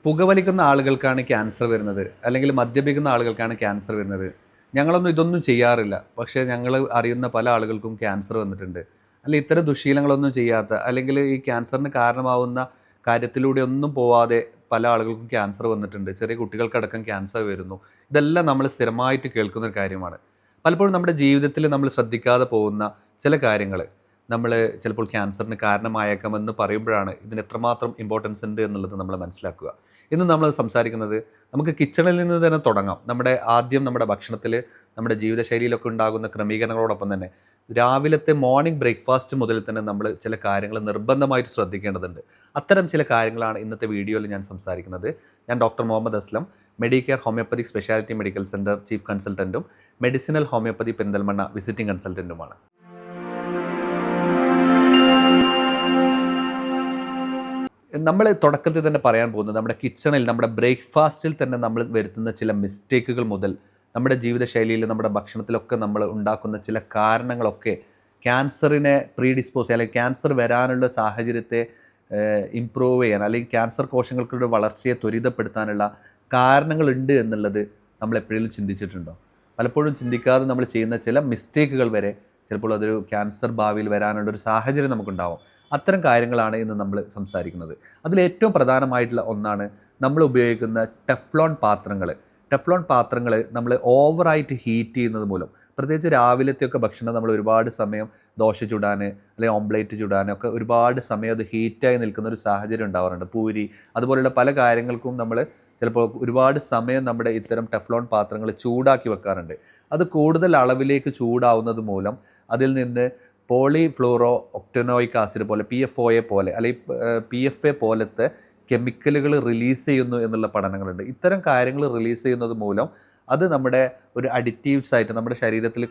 പുകവലിക്കുന്ന ആളുകൾക്കാണ് ക്യാൻസർ വരുന്നത്, അല്ലെങ്കിൽ മദ്യപിക്കുന്ന ആളുകൾക്കാണ് ക്യാൻസർ വരുന്നത്. ഞങ്ങളൊന്നും ഇതൊന്നും ചെയ്യാറില്ല. പക്ഷേ ഞങ്ങൾ അറിയുന്ന പല ആളുകൾക്കും ക്യാൻസർ വന്നിട്ടുണ്ട്. അല്ല ഇത്തരം ദുശ്ശീലങ്ങളൊന്നും ചെയ്യാത്ത, അല്ലെങ്കിൽ ഈ ക്യാൻസറിന് കാരണമാവുന്ന കാര്യത്തിലൂടെ ഒന്നും പോവാതെ പല ആളുകൾക്കും ക്യാൻസർ വന്നിട്ടുണ്ട്. ചെറിയ കുട്ടികൾക്കടക്കം ക്യാൻസർ വരുന്നു. ഇതെല്ലാം നമ്മൾ സ്ഥിരമായിട്ട് കേൾക്കുന്ന ഒരു കാര്യമാണ്. പലപ്പോഴും നമ്മുടെ ജീവിതത്തിൽ നമ്മൾ ശ്രദ്ധിക്കാതെ പോകുന്ന ചില കാര്യങ്ങൾ നമ്മൾ ചിലപ്പോൾ ക്യാൻസറിന് കാരണമായേക്കാമെന്ന് പറയുമ്പോഴാണ് ഇതിന് എത്രമാത്രം ഇമ്പോർട്ടൻസ് ഉണ്ട് എന്നുള്ളത് നമ്മൾ മനസ്സിലാക്കുക. ഇന്ന് നമ്മൾ സംസാരിക്കുന്നത് നമുക്ക് കിച്ചണിൽ നിന്ന് തന്നെ തുടങ്ങാം. നമ്മുടെ ഭക്ഷണത്തിൽ, നമ്മുടെ ജീവിതശൈലിയിലൊക്കെ ഉണ്ടാകുന്ന ക്രമീകരണങ്ങളോടൊപ്പം തന്നെ രാവിലത്തെ മോർണിംഗ് ബ്രേക്ക്ഫാസ്റ്റ് മുതൽ തന്നെ നമ്മൾ ചില കാര്യങ്ങൾ നിർബന്ധമായിട്ട് ശ്രദ്ധിക്കേണ്ടതുണ്ട്. അത്തരം ചില കാര്യങ്ങളാണ് ഇന്നത്തെ വീഡിയോയിൽ ഞാൻ സംസാരിക്കുന്നത്. ഞാൻ doctor Muhammad Aslam, Medicare homoeopathic speciality medical centre chief കൺസൾട്ടൻറ്റും മെഡിസിനൽ ഹോമിയോപ്പതി പെരിന്തൽമണ്ണ വിസിറ്റിംഗ് കൺസൾട്ടൻറ്റുമാണ്. നമ്മൾ തുടക്കത്തിൽ തന്നെ പറയാൻ പോകുന്നത് നമ്മുടെ കിച്ചണിൽ, നമ്മുടെ ബ്രേക്ക്ഫാസ്റ്റിൽ തന്നെ നമ്മൾ വരുത്തുന്ന ചില മിസ്റ്റേക്കുകൾ മുതൽ നമ്മുടെ ജീവിതശൈലിയിൽ, നമ്മുടെ ഭക്ഷണത്തിലൊക്കെ നമ്മൾ ഉണ്ടാക്കുന്ന ചില കാരണങ്ങളൊക്കെ ക്യാൻസറിനെ പ്രീഡിസ്പോസ് അല്ലെങ്കിൽ ക്യാൻസർ വരാനുള്ള സാഹചര്യത്തെ ഇമ്പ്രൂവ് ചെയ്യാൻ, അല്ലെങ്കിൽ ക്യാൻസർ കോശങ്ങളുടെ വളർച്ചയെ ത്വരിതപ്പെടുത്താനുള്ള കാരണങ്ങളുണ്ട് എന്നുള്ളത് നമ്മൾ എപ്പോഴെങ്കിലും ചിന്തിച്ചിട്ടുണ്ടോ? പലപ്പോഴും ചിന്തിക്കാതെ നമ്മൾ ചെയ്യുന്ന ചില മിസ്റ്റേക്കുകൾ വരെ ചിലപ്പോൾ അതൊരു ക്യാൻസർ ഭാവിയിൽ വരാനുള്ളൊരു സാഹചര്യം നമുക്കുണ്ടാവും. അത്തരം കാര്യങ്ങളാണ് ഇന്ന് നമ്മൾ സംസാരിക്കുന്നത്. അതിലേറ്റവും പ്രധാനമായിട്ടുള്ള ഒന്നാണ് നമ്മൾ ഉപയോഗിക്കുന്ന ടെഫ്ലോൺ പാത്രങ്ങൾ. ടെഫ്ലോൺ പാത്രങ്ങൾ നമ്മൾ ഓവറായിട്ട് ഹീറ്റ് ചെയ്യുന്നത് മൂലം, പ്രത്യേകിച്ച് രാവിലത്തെയൊക്കെ ഭക്ഷണം നമ്മൾ ഒരുപാട് സമയം ദോശ ചുടാൻ അല്ലെങ്കിൽ ഓംപ്ലേറ്റ് ചുടാനൊക്കെ ഒരുപാട് സമയം അത് ഹീറ്റായി നിൽക്കുന്ന ഒരു സാഹചര്യം ഉണ്ടാവാറുണ്ട്. പൂരി അതുപോലെയുള്ള പല കാര്യങ്ങൾക്കും നമ്മൾ ചിലപ്പോൾ ഒരുപാട് സമയം നമ്മുടെ ഇത്തരം ടെഫ്ലോൺ പാത്രങ്ങൾ ചൂടാക്കി വെക്കാറുണ്ട്. അത് കൂടുതൽ അളവിലേക്ക് ചൂടാവുന്നത് മൂലം അതിൽ നിന്ന് പോളിഫ്ലൂറോ ഒക്ടനോയിക് ആസിഡ് പോലെ, PFOA പോലെ അല്ലെങ്കിൽ PFA പോലത്തെ കെമിക്കലുകൾ റിലീസ് ചെയ്യുന്നു എന്നുള്ള പഠനങ്ങളുണ്ട്. ഇത്തരം കാര്യങ്ങൾ റിലീസ് ചെയ്യുന്നത് മൂലം അത് നമ്മുടെ ഒരു അഡിറ്റീവ്സ് ആയിട്ട് നമ്മുടെ ശരീരത്തിൽ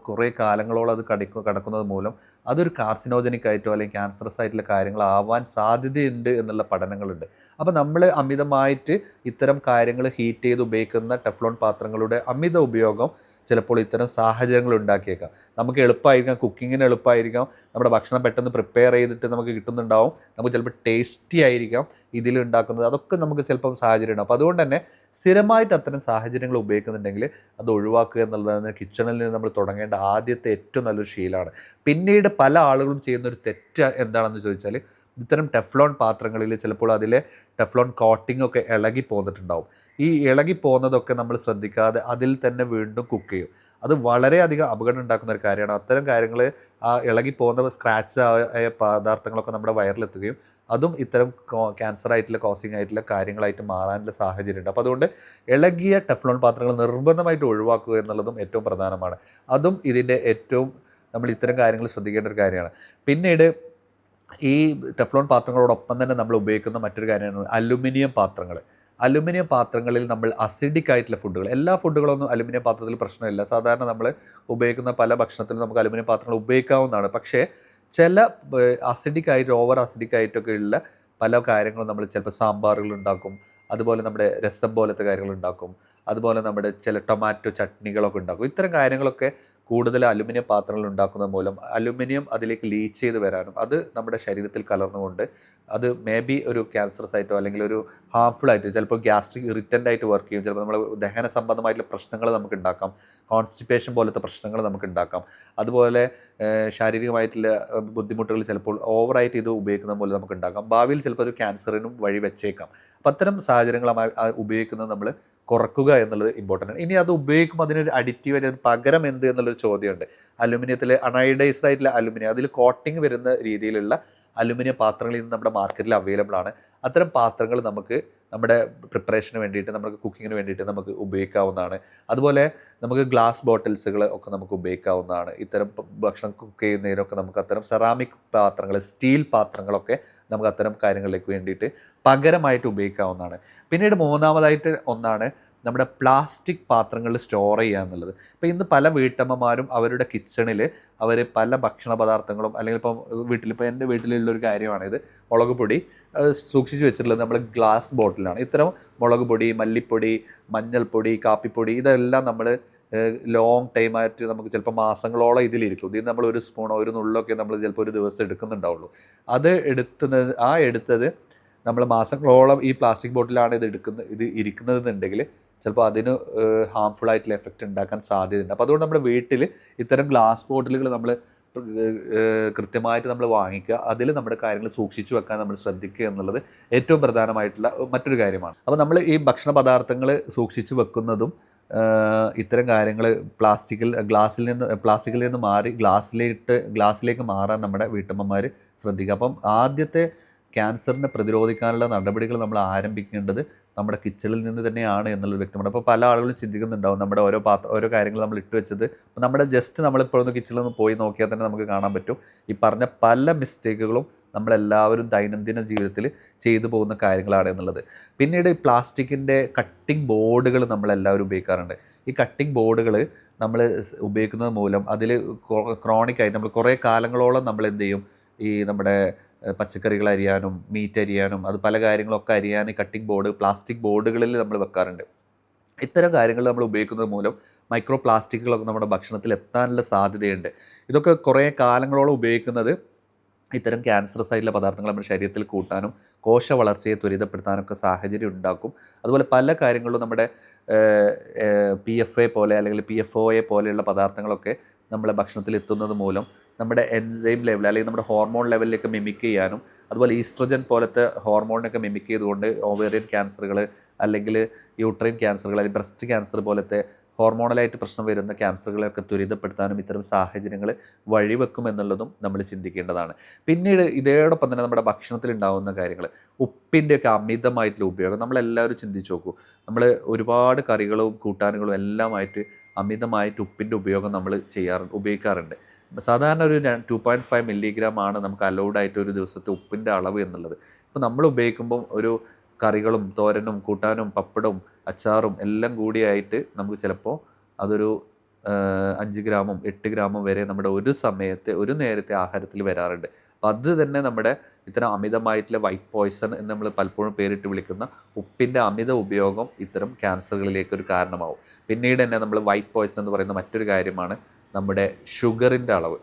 കുറേ കാലങ്ങളോളം അത് കടക്കുന്നത് മൂലം അതൊരു കാർസിനോജനിക് ആയിട്ടോ അല്ലെങ്കിൽ ക്യാൻസറസ് ആയിട്ടുള്ള കാര്യങ്ങളാവാൻ സാധ്യതയുണ്ട് എന്നുള്ള പഠനങ്ങളുണ്ട്. അപ്പോൾ നമ്മൾ അമിതമായിട്ട് ഇത്തരം കാര്യങ്ങൾ ഹീറ്റ് ചെയ്ത് ഉപയോഗിക്കുന്ന ടെഫ്ലോൺ പാത്രങ്ങളുടെ അമിത ഉപയോഗം ചിലപ്പോൾ ഇത്തരം സാഹചര്യങ്ങൾ ഉണ്ടാക്കിയേക്കാം. നമുക്ക് എളുപ്പമായിരിക്കാം, കുക്കിങ്ങിന് എളുപ്പമായിരിക്കാം, നമ്മുടെ ഭക്ഷണം പെട്ടെന്ന് പ്രിപ്പയർ ചെയ്തിട്ട് നമുക്ക് കിട്ടുന്നുണ്ടാവും, നമുക്ക് ചിലപ്പോൾ ടേസ്റ്റി ആയിരിക്കാം ഇതിലുണ്ടാക്കുന്നത്, അതൊക്കെ നമുക്ക് ചിലപ്പം സാഹചര്യം ഉണ്ടാവും. അപ്പോൾ അതുകൊണ്ട് തന്നെ സ്ഥിരമായിട്ട് അത്തരം സാഹചര്യങ്ങൾ ഉപയോഗിക്കുന്നുണ്ടെങ്കിൽ അത് ഒഴിവാക്കുക എന്നുള്ളതാണ് കിച്ചണിൽ നിന്ന് നമ്മൾ തുടങ്ങേണ്ട ആദ്യത്തെ ഏറ്റവും നല്ലൊരു ശീലമാണ്. പിന്നീട് പല ആളുകളും ചെയ്യുന്നൊരു തെറ്റ് എന്താണെന്ന് ചോദിച്ചാൽ, ഇത്തരം ടെഫ്ലോൺ പാത്രങ്ങളിൽ ചിലപ്പോൾ അതിലെ ടെഫ്ലോൺ കോട്ടിംഗ് ഒക്കെ ഇളകി പോന്നിട്ടുണ്ടാവും. ഈ ഇളകി പോകുന്നതൊക്കെ നമ്മൾ ശ്രദ്ധിക്കാതെ അതിൽ തന്നെ വീണ്ടും കുക്ക് ചെയ്യും. അത് വളരെയധികം അപകടം ഉണ്ടാക്കുന്ന ഒരു കാര്യമാണ്. അത്തരം കാര്യങ്ങൾ, ആ ഇളകി പോകുന്ന സ്ക്രാച്ച് ആയ പദാർത്ഥങ്ങളൊക്കെ നമ്മുടെ വയറിലെത്തുകയും അതും ഇത്തരം ക്യാൻസർ ആയിട്ടുള്ള കോസിങ് ആയിട്ടുള്ള കാര്യങ്ങളായിട്ട് മാറാനുള്ള സാഹചര്യമുണ്ട്. അപ്പോൾ അതുകൊണ്ട് ഇളകിയ ടെഫ്ലോൺ പാത്രങ്ങൾ നിർബന്ധമായിട്ട് ഒഴിവാക്കുക എന്നുള്ളതും ഏറ്റവും പ്രധാനമാണ്. അതും ഇതിൻ്റെ ഏറ്റവും നമ്മൾ ഇത്തരം കാര്യങ്ങൾ ശ്രദ്ധിക്കേണ്ട ഒരു കാര്യമാണ്. പിന്നീട് ഈ ടെഫ്ലോൺ പാത്രങ്ങളോടൊപ്പം തന്നെ നമ്മൾ ഉപയോഗിക്കുന്ന മറ്റൊരു കാര്യമാണ് അലുമിനിയം പാത്രങ്ങൾ. അലുമിനിയം പാത്രങ്ങളിൽ നമ്മൾ അസിഡിക് ആയിട്ടുള്ള ഫുഡുകൾ, എല്ലാ ഫുഡുകളൊന്നും അലുമിനിയം പാത്രത്തിൽ പ്രശ്നമില്ല. സാധാരണ നമ്മൾ ഉപയോഗിക്കുന്ന പല ഭക്ഷണത്തിലും നമുക്ക് അലുമിനിയം പാത്രങ്ങൾ ഉപയോഗിക്കാവുന്നതാണ്. പക്ഷേ ചില അസിഡിക് ആയിട്ട്, ഓവർ അസിഡിക് ആയിട്ടൊക്കെ ഉള്ള പല കാര്യങ്ങളും നമ്മൾ ചിലപ്പോൾ സാമ്പാറുകൾ ഉണ്ടാക്കും, അതുപോലെ നമ്മുടെ രസം പോലത്തെ കാര്യങ്ങൾ ഉണ്ടാക്കും, അതുപോലെ നമ്മുടെ ചില ടൊമാറ്റോ ചട്നികളൊക്കെ ഉണ്ടാക്കും. ഇത്തരം കാര്യങ്ങളൊക്കെ കൂടുതൽ അലുമിനിയം പാത്രങ്ങൾ ഉണ്ടാക്കുന്നത് മൂലം അലുമിനിയം അതിലേക്ക് ലീച്ച് ചെയ്ത് വരാനും അത് നമ്മുടെ ശരീരത്തിൽ കലർന്നുകൊണ്ട് അത് മേ ബി ഒരു ക്യാൻസറസ് ആയിട്ടോ അല്ലെങ്കിൽ ഒരു ഹാർംഫുൾ ആയിട്ട്, ചിലപ്പോൾ ഗ്യാസ്ട്രിക് ഇറിറ്റൻ്റ് ആയിട്ട് വർക്ക് ചെയ്യും, ചിലപ്പോൾ നമ്മൾ ദഹന സംബന്ധമായിട്ടുള്ള പ്രശ്നങ്ങൾ നമുക്ക് ഉണ്ടാക്കാം, കോൺസ്റ്റിപ്പേഷൻ പോലത്തെ പ്രശ്നങ്ങൾ നമുക്ക് ഉണ്ടാക്കാം, അതുപോലെ ശാരീരികമായിട്ടുള്ള ബുദ്ധിമുട്ടുകൾ ചിലപ്പോൾ ഓവറായിട്ട് ഇത് ഉപയോഗിക്കുന്ന പോലെ നമുക്ക് ഉണ്ടാക്കാം. ഭാവിയിൽ ചിലപ്പോൾ അത് ക്യാൻസറിനും വഴി വെച്ചേക്കാം. അപ്പം അത്തരം സാഹചര്യങ്ങൾ ഉപയോഗിക്കുന്നത് നമ്മൾ കുറക്കുക എന്നുള്ളത് ഇമ്പോർട്ടൻ്റ് ആണ്. ഇനി അത് ഉപയോഗിക്കുമ്പോൾ അതിനൊരു അഡിറ്റീവ് ആയിട്ട് പകരം എന്ത് എന്നുള്ളൊരു ചോദ്യമുണ്ട്. അലുമിനിയത്തിൽ അണൈഡൈസ്ഡ് ആയിട്ടുള്ള അലുമിനിയം, അതിൽ കോട്ടിങ് വരുന്ന രീതിയിലുള്ള അലുമിനിയം പാത്രങ്ങൾ ഇന്ന് നമ്മുടെ മാർക്കറ്റിൽ അവൈലബിൾ ആണ്. അത്തരം പാത്രങ്ങൾ നമുക്ക് നമ്മുടെ പ്രിപ്പറേഷന് വേണ്ടിയിട്ട്, നമുക്ക് കുക്കിങ്ങിന് വേണ്ടിയിട്ട് നമുക്ക് ഉപയോഗിക്കാവുന്നതാണ്. അതുപോലെ നമുക്ക് ഗ്ലാസ് ബോട്ടിൽസുകൾ ഒക്കെ നമുക്ക് ഉപയോഗിക്കാവുന്നതാണ്. ഇത്തരം ഭക്ഷണം കുക്ക് ചെയ്യുന്നതിനൊക്കെ നമുക്ക് അത്തരം സെറാമിക് പാത്രങ്ങൾ, സ്റ്റീൽ പാത്രങ്ങളൊക്കെ നമുക്ക് അത്തരം കാര്യങ്ങളിലേക്ക് വേണ്ടിയിട്ട് പകരമായിട്ട് ഉപയോഗിക്കാവുന്നതാണ്. പിന്നീട് മൂന്നാമതായിട്ട് ഒന്നാണ് നമ്മുടെ പ്ലാസ്റ്റിക് പാത്രങ്ങളിൽ സ്റ്റോർ ചെയ്യുക എന്നുള്ളത്. ഇപ്പോൾ ഇന്ന് പല വീട്ടമ്മമാരും അവരുടെ കിച്ചണിൽ അവർ പല ഭക്ഷണ പദാർത്ഥങ്ങളും, അല്ലെങ്കിൽ ഇപ്പോൾ എൻ്റെ വീട്ടിലുള്ളൊരു കാര്യമാണിത്, മുളക് പൊടി സൂക്ഷിച്ച് വെച്ചിട്ടുള്ളത് നമ്മൾ ഗ്ലാസ് ബോട്ടിലാണ്. ഇത്തരം മുളക് പൊടി, മല്ലിപ്പൊടി, മഞ്ഞൾപ്പൊടി, കാപ്പിപ്പൊടി, ഇതെല്ലാം നമ്മൾ ലോങ് ടൈമായിട്ട് നമുക്ക് ചിലപ്പോൾ മാസങ്ങളോളം ഇതിലിരിക്കും. ഇതിൽ നമ്മൾ ഒരു സ്പൂണോ ഒരു നുള്ളൊക്കെ നമ്മൾ ചിലപ്പോൾ ഒരു ദിവസം എടുക്കുന്നുണ്ടാവുള്ളൂ. അത് എടുത്തത് നമ്മൾ മാസങ്ങളോളം ഈ പ്ലാസ്റ്റിക് ബോട്ടിലാണ് ഇത് ഇരിക്കുന്നതെന്നുണ്ടെങ്കിൽ ചിലപ്പോൾ അതിന് ഹാംഫുൾ ആയിട്ടുള്ള എഫക്റ്റ് ഉണ്ടാക്കാൻ സാധ്യതയുണ്ട്. അപ്പോൾ അതുകൊണ്ട് നമ്മുടെ വീട്ടിൽ ഇത്തരം ഗ്ലാസ് ബോട്ടിലുകൾ നമ്മൾ കൃത്യമായിട്ട് നമ്മൾ വാങ്ങിക്കുക, അതിൽ നമ്മുടെ കാര്യങ്ങൾ സൂക്ഷിച്ചു വെക്കാൻ നമ്മൾ ശ്രദ്ധിക്കുക എന്നുള്ളത് ഏറ്റവും പ്രധാനമായിട്ടുള്ള മറ്റൊരു കാര്യമാണ്. അപ്പോൾ നമ്മൾ ഈ ഭക്ഷണ പദാർത്ഥങ്ങൾ സൂക്ഷിച്ചു വെക്കുന്നതും ഇത്തരം കാര്യങ്ങൾ പ്ലാസ്റ്റിക്കിൽ നിന്ന് മാറി ഗ്ലാസ്സിലേക്ക് മാറാൻ നമ്മുടെ വീട്ടമ്മമാർ ശ്രദ്ധിക്കുക. അപ്പം ആദ്യത്തെ ക്യാൻസറിനെ പ്രതിരോധിക്കാനുള്ള നടപടികൾ നമ്മൾ ആരംഭിക്കേണ്ടത് നമ്മുടെ കിച്ചണിൽ നിന്ന് തന്നെയാണ് എന്നുള്ളത് വ്യക്തമാണ്. അപ്പോൾ പല ആളുകളും ചിന്തിക്കുന്നുണ്ടാവും നമ്മുടെ ഓരോ കാര്യങ്ങൾ നമ്മൾ ഇട്ട് വെച്ചത്. നമ്മുടെ നമ്മളിപ്പോഴൊന്ന് കിച്ചണിൽ നിന്ന് പോയി നോക്കിയാൽ തന്നെ നമുക്ക് കാണാൻ പറ്റും ഈ പറഞ്ഞ പല മിസ്റ്റേക്കുകളും നമ്മളെല്ലാവരും ദൈനംദിന ജീവിതത്തിൽ ചെയ്തു പോകുന്ന കാര്യങ്ങളാണ് എന്നുള്ളത്. പിന്നീട് ഈ പ്ലാസ്റ്റിക്കിൻ്റെ കട്ടിംഗ് ബോർഡുകൾ നമ്മളെല്ലാവരും ഉപയോഗിക്കാറുണ്ട്. ഈ കട്ടിംഗ് ബോർഡുകൾ നമ്മൾ ഉപയോഗിക്കുന്നത് മൂലം അതിൽ ക്രോണിക്കായിട്ട് നമ്മൾ കുറേ കാലങ്ങളോളം നമ്മൾ എന്ത് ചെയ്യും, ഈ നമ്മുടെ പച്ചക്കറികൾ അരിയാനും മീറ്റ് അരിയാനും അത് പല കാര്യങ്ങളൊക്കെ അരിയാൻ കട്ടിംഗ് ബോർഡ് പ്ലാസ്റ്റിക് ബോർഡുകളിൽ നമ്മൾ വെക്കാറുണ്ട്. ഇത്തരം കാര്യങ്ങൾ നമ്മൾ ഉപയോഗിക്കുന്നത് മൂലം മൈക്രോ പ്ലാസ്റ്റിക്കുകളൊക്കെ നമ്മുടെ ഭക്ഷണത്തിൽ എത്താനുള്ള സാധ്യതയുണ്ട്. ഇതൊക്കെ കുറേ കാലങ്ങളോളം ഉപയോഗിക്കുന്നത് ഇത്തരം ക്യാൻസറസ് ആയിട്ടുള്ള പദാർത്ഥങ്ങൾ നമ്മുടെ ശരീരത്തിൽ കൂട്ടാനും കോശ വളർച്ചയെ ത്വരിതപ്പെടുത്താനൊക്കെ സാഹചര്യം ഉണ്ടാക്കും. അതുപോലെ പല കാര്യങ്ങളും നമ്മുടെ PFA പോലെ അല്ലെങ്കിൽ PFOA പോലെയുള്ള പദാർത്ഥങ്ങളൊക്കെ നമ്മുടെ ഭക്ഷണത്തിൽ എത്തുന്നത് മൂലം നമ്മുടെ എൻസൈം ലെവൽ അല്ലെങ്കിൽ നമ്മുടെ ഹോർമോൺ ലെവലിലേക്ക് മിമിക് ചെയ്യാനും അതുപോലെ ഈസ്ട്രജൻ പോലത്തെ ഹോർമോണിനൊക്കെ മിമിക് ചെയ്തുകൊണ്ട് ഓവേറിയൻ ക്യാൻസറുകൾ അല്ലെങ്കിൽ യൂട്രൈൻ ക്യാൻസറുകൾ അല്ലെങ്കിൽ ബ്രസ്റ്റ് ക്യാൻസർ പോലത്തെ ഹോർമോണലായിട്ട് പ്രശ്നം വരുന്ന ക്യാൻസറുകളെയൊക്കെ ത്വരിതപ്പെടുത്താനും ഇത്തരം സാഹചര്യങ്ങൾ വഴിവെക്കുമെന്നുള്ളതും നമ്മൾ ചിന്തിക്കേണ്ടതാണ്. പിന്നീട് ഇതോടൊപ്പം തന്നെ നമ്മുടെ ഭക്ഷണത്തിൽ ഉണ്ടാകുന്ന കാര്യങ്ങൾ, ഉപ്പിൻ്റെയൊക്കെ അമിതമായിട്ടുള്ള ഉപയോഗം നമ്മളെല്ലാവരും ചിന്തിച്ച് നോക്കൂ. നമ്മൾ ഒരുപാട് കറികളും കൂട്ടാനുകളും എല്ലാമായിട്ട് അമിതമായിട്ട് ഉപ്പിൻ്റെ ഉപയോഗം നമ്മൾ ഉപയോഗിക്കാറുണ്ട്. സാധാരണ ഒരു 2.5 മില്ലിഗ്രാം ആണ് നമുക്ക് അലൗഡ് ആയിട്ട് ഒരു ദിവസത്തെ ഉപ്പിൻ്റെ അളവ് എന്നുള്ളത്. ഇപ്പോൾ നമ്മൾ ഉപയോഗിക്കുമ്പം ഒരു കറികളും തോരനും കൂട്ടാനും പപ്പടവും അച്ചാറും എല്ലാം കൂടിയായിട്ട് നമുക്ക് ചിലപ്പോൾ അതൊരു 5 ഗ്രാമും 8 ഗ്രാമും വരെ നമ്മുടെ ഒരു നേരത്തെ ആഹാരത്തിൽ വരാറുണ്ട്. അപ്പം അത് തന്നെ നമ്മുടെ ഇത്തരം അമിതമായിട്ടുള്ള വൈറ്റ് പോയ്സൺ എന്ന് നമ്മൾ പലപ്പോഴും പേരിട്ട് വിളിക്കുന്ന ഉപ്പിൻ്റെ അമിത ഉപയോഗം ഇത്തരം ക്യാൻസറുകളിലേക്ക് ഒരു കാരണമാവും. പിന്നീട് തന്നെ നമ്മൾ വൈറ്റ് പോയ്സൺ എന്ന് പറയുന്ന മറ്റൊരു കാര്യമാണ് നമ്മുടെ ഷുഗറിൻ്റെ അളവ്.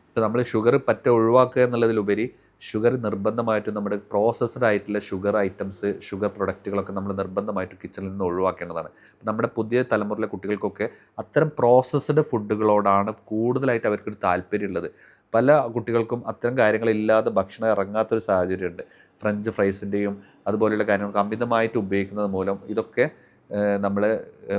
ഇപ്പോൾ നമ്മൾ ഷുഗർ ഒഴിവാക്കുക എന്നുള്ളതിലുപരി ഷുഗർ നിർബന്ധമായിട്ടും നമ്മുടെ പ്രോസസ്ഡ് ആയിട്ടുള്ള ഷുഗർ ഐറ്റംസ് ഷുഗർ പ്രൊഡക്റ്റുകളൊക്കെ നമ്മൾ നിർബന്ധമായിട്ടും കിച്ചണിൽ നിന്ന് ഒഴിവാക്കേണ്ടതാണ്. നമ്മുടെ പുതിയ തലമുറയിലെ കുട്ടികൾക്കൊക്കെ അത്തരം പ്രോസസ്ഡ് ഫുഡുകളോടാണ് കൂടുതലായിട്ട് അവർക്കൊരു താല്പര്യമുള്ളത്. പല കുട്ടികൾക്കും അത്തരം കാര്യങ്ങളില്ലാതെ ഭക്ഷണം ഇറങ്ങാത്തൊരു സാഹചര്യമുണ്ട്. ഫ്രഞ്ച് ഫ്രൈസിൻ്റെയും അതുപോലെയുള്ള കാര്യങ്ങൾക്ക് അമിതമായിട്ട് ഉപയോഗിക്കുന്നത് മൂലം ഇതൊക്കെ നമ്മൾ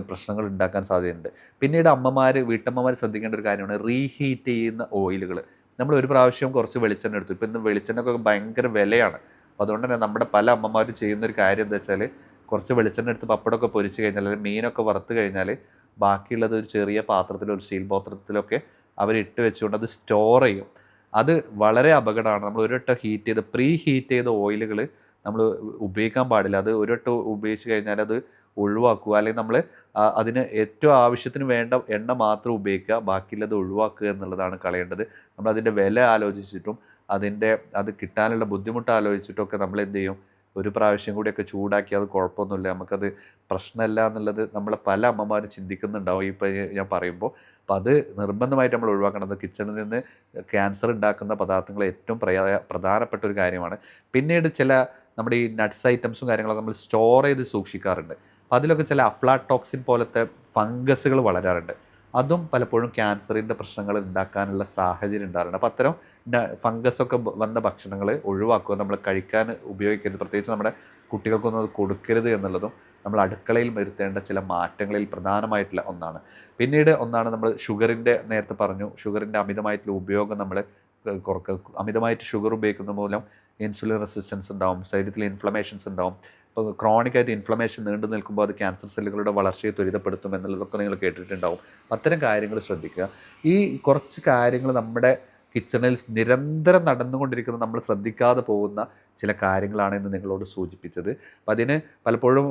പ്രശ്നങ്ങൾ ഉണ്ടാക്കാൻ സാധ്യതയുണ്ട്. പിന്നീട് വീട്ടമ്മമാർ ശ്രദ്ധിക്കേണ്ട ഒരു കാര്യമാണ് റീഹീറ്റ് ചെയ്യുന്ന ഓയിലുകൾ. നമ്മൾ ഒരു പ്രാവശ്യം കുറച്ച് വെളിച്ചെണ്ണ എടുത്തു. ഇപ്പോൾ ഇന്ന് വെളിച്ചെണ്ണക്കൊക്കെ ഭയങ്കര വിലയാണ്. അപ്പോൾ അതുകൊണ്ട് തന്നെ നമ്മുടെ പല അമ്മമാരും ചെയ്യുന്നൊരു കാര്യം എന്താ വെച്ചാൽ കുറച്ച് വെളിച്ചെണ്ണ എടുത്ത് പപ്പടമൊക്കെ പൊരിച്ച് കഴിഞ്ഞാൽ അല്ലെങ്കിൽ മീനൊക്കെ വറുത്ത് കഴിഞ്ഞാൽ ബാക്കിയുള്ളത് ഒരു ചെറിയ പാത്രത്തിലോ ഒരു സ്റ്റീൽ പാത്രത്തിലൊക്കെ അവരിട്ട് വെച്ചുകൊണ്ട് അത് സ്റ്റോർ ചെയ്യും. അത് വളരെ അപകടമാണ്. നമ്മൾ ഒരു വട്ടം പ്രീ ഹീറ്റ് ചെയ്ത ഓയിലുകൾ നമ്മൾ ഉപയോഗിക്കാൻ പാടില്ല. അത് ഒരു വട്ടം ഉപയോഗിച്ച് കഴിഞ്ഞാൽ അത് ഒഴിവാക്കുക, അല്ലെങ്കിൽ നമ്മൾ അതിന് ഏറ്റവും ആവശ്യത്തിന് വേണ്ട എണ്ണ മാത്രം ഉപയോഗിക്കുക, ബാക്കിയുള്ളത് ഒഴിവാക്കുക എന്നുള്ളതാണ് കളയേണ്ടത്. നമ്മളതിൻ്റെ വില ആലോചിച്ചിട്ടും അത് കിട്ടാനുള്ള ബുദ്ധിമുട്ട് ആലോചിച്ചിട്ടൊക്കെ നമ്മൾ എന്ത് ചെയ്യും, ഒരു പ്രാവശ്യം കൂടിയൊക്കെ ചൂടാക്കി അത് കുഴപ്പമൊന്നുമില്ല, നമുക്കത് പ്രശ്നമല്ല എന്നുള്ളത് നമ്മളെ പല അമ്മമാരും ചിന്തിക്കുന്നുണ്ടാവും ഇപ്പോൾ ഞാൻ പറയുമ്പോൾ. അപ്പോൾ അത് നിർബന്ധമായിട്ട് നമ്മൾ ഒഴിവാക്കേണ്ടത് കിച്ചണിൽ നിന്ന് ക്യാൻസർ ഉണ്ടാക്കുന്ന പദാർത്ഥങ്ങൾ ഏറ്റവും പ്രധാനപ്പെട്ട ഒരു കാര്യമാണ്. പിന്നീട് നമ്മുടെ ഈ നട്ട്സ് ഐറ്റംസും കാര്യങ്ങളൊക്കെ നമ്മൾ സ്റ്റോർ ചെയ്ത് സൂക്ഷിക്കാറുണ്ട്. അപ്പോൾ അതിലൊക്കെ ചില അഫ്ലാടോക്സിൻ പോലത്തെ ഫംഗസുകൾ വളരാറുണ്ട്. അതും പലപ്പോഴും ക്യാൻസറിൻ്റെ പ്രശ്നങ്ങൾ ഉണ്ടാക്കാനുള്ള സാഹചര്യം ഉണ്ടാകാറുണ്ട്. അപ്പോൾ അത്തരം ഫംഗസൊക്കെ വന്ന ഭക്ഷണങ്ങൾ ഒഴിവാക്കുക, നമ്മൾ കഴിക്കാൻ ഉപയോഗിക്കരുത്. പ്രത്യേകിച്ച് നമ്മുടെ കുട്ടികൾക്കൊന്നും അത് കൊടുക്കരുത് എന്നുള്ളതും നമ്മൾ അടുക്കളയിൽ വരുത്തേണ്ട ചില മാറ്റങ്ങളിൽ പ്രധാനമായിട്ടുള്ള ഒന്നാണ്. പിന്നീട് നമ്മൾ നേരത്തെ പറഞ്ഞു, ഷുഗറിൻ്റെ അമിതമായിട്ടുള്ള ഉപയോഗം നമ്മൾ കുറക്കുക. അമിതമായിട്ട് ഷുഗർ ഉപയോഗിക്കുന്ന മൂലം ഇൻസുലിൻ റെസിസ്റ്റൻസ് ഉണ്ടാവും, ശരീരത്തിൽ ഇൻഫ്ലമേഷൻസ് ഉണ്ടാവും. ഇപ്പോൾ ക്രോണിക്കായിട്ട് ഇൻഫ്ലമേഷൻ നീണ്ടു നിൽക്കുമ്പോൾ അത് ക്യാൻസർ സെല്ലുകളുടെ വളർച്ചയെ ത്വരിതപ്പെടുത്തും എന്നുള്ളതൊക്കെ നിങ്ങൾ കേട്ടിട്ടുണ്ടാവും. അത്തരം കാര്യങ്ങൾ ശ്രദ്ധിക്കുക. ഈ കുറച്ച് കാര്യങ്ങൾ നമ്മുടെ കിച്ചണിൽ നിരന്തരം നടന്നുകൊണ്ടിരിക്കുന്ന നമ്മൾ ശ്രദ്ധിക്കാതെ പോകുന്ന ചില കാര്യങ്ങളാണ് ഇന്ന് നിങ്ങളോട് സൂചിപ്പിച്ചത്. അപ്പം അതിന് പലപ്പോഴും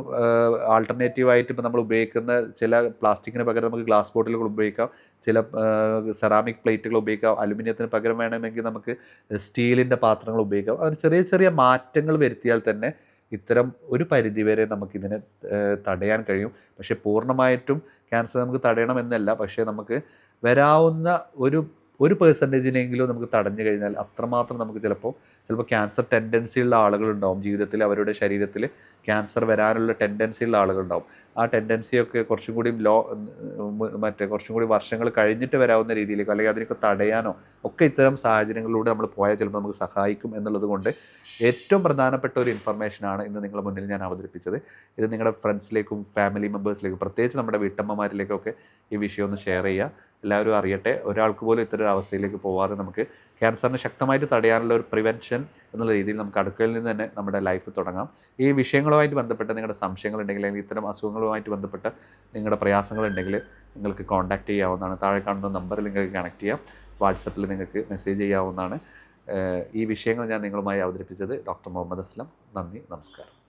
ആൾട്ടർനേറ്റീവായിട്ട് ഇപ്പോൾ നമ്മൾ ഉപയോഗിക്കുന്ന ചില പ്ലാസ്റ്റിക്കിന് പകരം നമുക്ക് ഗ്ലാസ് ബോട്ടിലുകൾ ഉപയോഗിക്കാം, ചില സെറാമിക് പ്ലേറ്റുകൾ ഉപയോഗിക്കാം, അലുമിനിയത്തിന് പകരം വേണമെങ്കിൽ നമുക്ക് സ്റ്റീലിൻ്റെ പാത്രങ്ങൾ ഉപയോഗിക്കാം. അതിന് ചെറിയ ചെറിയ മാറ്റങ്ങൾ വരുത്തിയാൽ തന്നെ ഇത്തരം ഒരു പരിധിവരെ നമുക്കിതിനെ തടയാൻ കഴിയും. പക്ഷേ പൂർണ്ണമായിട്ടും ക്യാൻസർ നമുക്ക് തടയണമെന്നല്ല, പക്ഷേ നമുക്ക് വരാവുന്ന ഒരു പെർസെൻറ്റേജിനെങ്കിലും നമുക്ക് തടഞ്ഞു കഴിഞ്ഞാൽ അത്രമാത്രം നമുക്ക് ചിലപ്പോൾ ക്യാൻസർ ടെൻഡൻസി ഉള്ള ആളുകളുണ്ടാവും ജീവിതത്തിൽ, അവരുടെ ശരീരത്തിൽ ക്യാൻസർ വരാനുള്ള ടെൻഡൻസി ഉള്ള ആളുകളുണ്ടാവും. ആ ടെൻഡൻസിയൊക്കെ കുറച്ചും കൂടി കുറച്ചും കൂടി വർഷങ്ങൾ കഴിഞ്ഞിട്ട് വരാവുന്ന രീതിയിലേക്കോ അല്ലെങ്കിൽ അതിനൊക്കെ തടയാനോ ഒക്കെ ഇത്തരം സാഹചര്യങ്ങളിലൂടെ നമ്മൾ പോയാൽ ചിലപ്പോൾ നമുക്ക് സഹായിക്കും എന്നുള്ളത് കൊണ്ട് ഏറ്റവും പ്രധാനപ്പെട്ട ഒരു ഇൻഫർമേഷനാണ് ഇന്ന് നിങ്ങളുടെ മുന്നിൽ ഞാൻ അവതരിപ്പിച്ചത്. ഇത് നിങ്ങളുടെ ഫ്രണ്ട്സിലേക്കും ഫാമിലി മെമ്പേഴ്സിലേക്കും പ്രത്യേകിച്ച് നമ്മുടെ വീട്ടമ്മമാരിലേക്കൊക്കെ ഈ വിഷയം ഒന്ന് ഷെയർ ചെയ്യുക. എല്ലാവരും അറിയട്ടെ. ഒരാൾക്ക് പോലും ഇത്തരം ഒരു അവസ്ഥയിലേക്ക് പോവാതെ നമുക്ക് ക്യാൻസറിനെ ശക്തമായിട്ട് തടയാനുള്ള ഒരു പ്രിവെൻഷൻ എന്നുള്ള രീതിയിൽ നമുക്ക് അടുക്കളയിൽ നിന്ന് തന്നെ നമ്മുടെ ലൈഫ് തുടങ്ങാം. ഈ വിഷയങ്ങളുമായിട്ട് ബന്ധപ്പെട്ട നിങ്ങളുടെ സംശയങ്ങളുണ്ടെങ്കിൽ അല്ലെങ്കിൽ ഇത്തരം അസുഖങ്ങളുമായിട്ട് ബന്ധപ്പെട്ട നിങ്ങളുടെ പ്രയാസങ്ങളുണ്ടെങ്കിൽ നിങ്ങൾക്ക് കോൺടാക്റ്റ് ചെയ്യാവുന്നതാണ്. താഴെ കാണുന്ന നമ്പറിൽ നിങ്ങൾക്ക് കണക്ട് ചെയ്യാം. വാട്സപ്പിൽ നിങ്ങൾക്ക് മെസ്സേജ് ചെയ്യാവുന്നതാണ്. ഈ വിഷയങ്ങൾ ഞാൻ നിങ്ങളുമായി അവതരിപ്പിച്ചത് ഡോക്ടർ മുഹമ്മദ് അസ്ലം. നന്ദി, നമസ്കാരം.